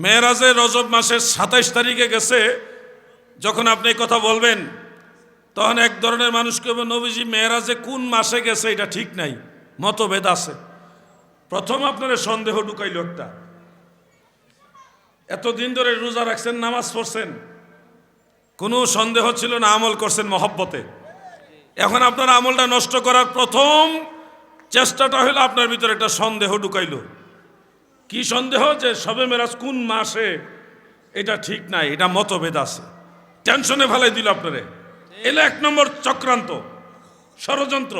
মেরাজে রজব মাসের ২৭ তারিখে গেছে। যখন আপনি এই কথা বলবেন তখন এক ধরনের মানুষকে নবীজি মেরাজে কোন মাসে গেছে এটা ঠিক নাই, মতভেদ আছে। প্রথম আপনারা সন্দেহ ঢুকাইল একটা। এতদিন ধরে রোজা রাখছেন, নামাজ পড়ছেন, কোনো সন্দেহ ছিল না, আমল করছেন মহব্বতে। এখন আপনার আমলটা নষ্ট করার প্রথম চেষ্টাটা হলো আপনার ভিতরে একটা সন্দেহ ঢুকাইল। কি সন্দেহ? যে শবে মেরাজ কোন মাসে এটা ঠিক নাই, এটা মতভেদ আছে। টেনশনে ফেলাই দিল আপনারে। এলে এক নম্বর চক্রান্ত, ষড়যন্ত্র।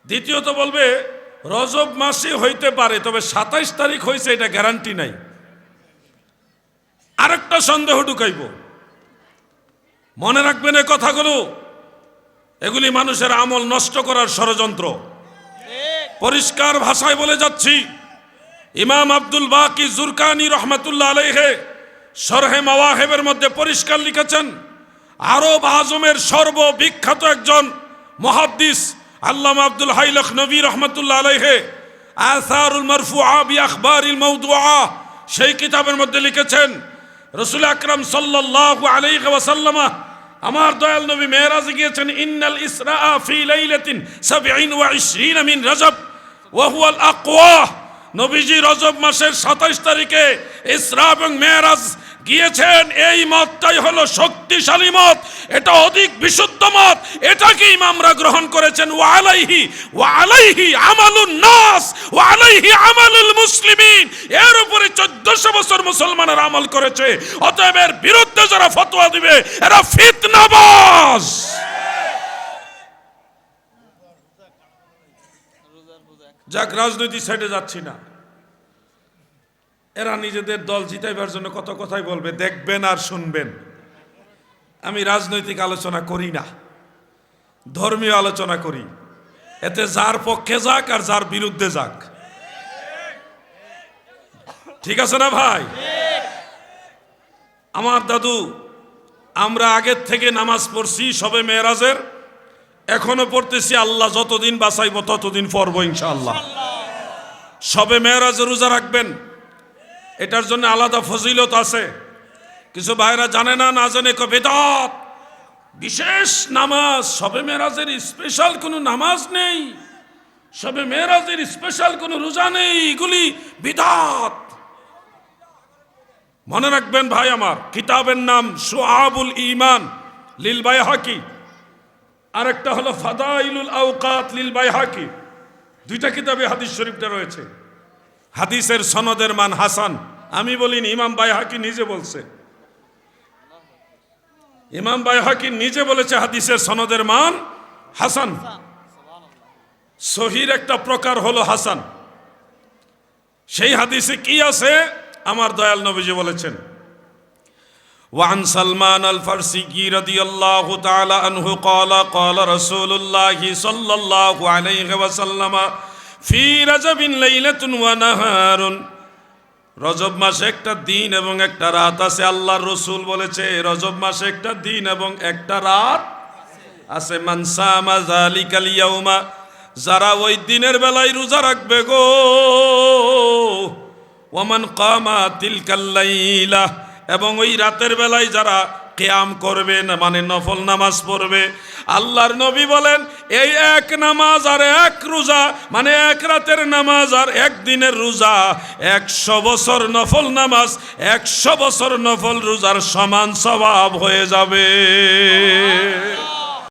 দ্বিতীয়ত বলবে রজব মাসে হইতে পারে, তবে ২৭ তারিখ হয়েছে এটা গ্যারান্টি নাই। আরেকটা সন্দেহ ঢুকাইব। মনে রাখবেন এই কথাগুলো, এগুলি মানুষের আমল নষ্ট করার ষড়যন্ত্র। পরিষ্কার ভাষায় বলে যাচ্ছি, ইমাম আব্দুল বাকি জুরকানি রহমাতুল্লাহ আলাইহি শরহে মাওয়াহিবের মধ্যে পরিষ্কার লিখেছেন, আরব আজমের সর্ববিখ্যাত একজন মুহাদ্দিস আল্লামা আব্দুল হাই লখনভী রহমাতুল্লাহ আলাইহি আসারুল মারফুআ বিআখবারিল মাওদুআ সেই কিতাবের মধ্যে লিখেছেন, রাসূল আকরাম সাল্লাল্লাহু আলাইহি ওয়াসাল্লাম আমার দয়াল নবী মেরাজে গিয়েছেন। ইন্নাল ইসরা ফি লাইলাতিন 27 মিন রজব ওয়া হুয়াল আকওয়া। নবীজি রজব মাসের ২৭ তারিখে ইসরা এবং মেরাজ গিয়েছেন। এই মতটাই হলো শক্তিশালী মত, এটা অধিক বিশুদ্ধ মত, এটাকে ইমামরা গ্রহণ করেছেন। ওয়া আলাইহি আমালুন নাস ওয়া আলাইহি আমালুল মুসলিমিন। এর উপরে 1400 বছর মুসলমানের আমল করেছে। অতএব এর বিরুদ্ধে যারা ফতোয়া দিবে এরা ফিতনাবাজ। যাক, রাজনৈতিক সাইডে যাচ্ছি না। এরা নিজেদের দল জিতাইবার জন্য কত কথাই বলবে, দেখবেন আর শুনবেন। আমি রাজনৈতিক আলোচনা করি না, ধর্মীয় আলোচনা করি। এতে যার পক্ষে যাক আর যার বিরুদ্ধে যাক, ঠিক আছে না ভাই? আমার দাদু, আমরা আগের থেকে নামাজ পড়ছি শবে মেরাজের, এখনো পড়তেছি। আল্লাহ যতদিন বাঁচাইব ততদিন পড়বো ইনশাআল্লাহ। শবে মেরাজে রোজা রাখবেন, এটার জন্য আলাদা ফজিলত আছে। কিছু ভাইরা জানে না, না জানে বিদআত। বিশেষ নামাজ, শবে মেরাজের স্পেশাল কোনো নামাজ নেই, শবে মেরাজের স্পেশাল কোনো রোজা নেই, এগুলি বিদআত। মনে রাখবেন ভাই আমার, কিতাবের নাম শুআবুল ঈমান লিল বাইহাকি, আরেকটা হলো ফাদাইলুল আওকাত লিল বাইহাকি। দুইটা কিতাবে হাদিস শরীফটা রয়েছে। হাদিসের সনদের মান হাসান। আমি বলিনি, ইমাম বাইহাকি নিজে বলছে। ইমাম বাইহাকি নিজে বলেছে হাদিসের সনদের মান হাসান। সহির একটা প্রকার হলো হাসান। সেই হাদিসে কি আছে? আমার দয়াল নবীজি বলেছেন, ওয়ান সালমান আল ফারসি রাদিয়াল্লাহু তাআলা আনহু ক্বালা ক্বালা রাসূলুল্লাহি সাল্লাল্লাহু আলাইহি ওয়াসাল্লাম ফি রাজাবিন লাইলাতুন ওয়া নাহারুন। রজব মাসে একটা দিন এবং একটা রাত আছে। আল্লাহর রাসূল বলেছে রজব মাসে একটা দিন এবং একটা রাত আছে। মান সামা যালিকাল ইয়াউমা, যারা ওই দিনের বেলায় রোজা রাখবে গো। ওয়ামান কামা তিলকাল লাইলা, এবং ওই রাতের বেলায় যারা কিয়াম করবে, মানে নফল নামাজ পড়বে। আল্লাহর নবী বলেন এই এক নামাজ আর এক রোজা, মানে এক রাতের নামাজ আর এক দিনের রোজা 100 বছর নফল নামাজ, 100 বছর নফল রোজার সমান সওয়াব হয়ে যাবে।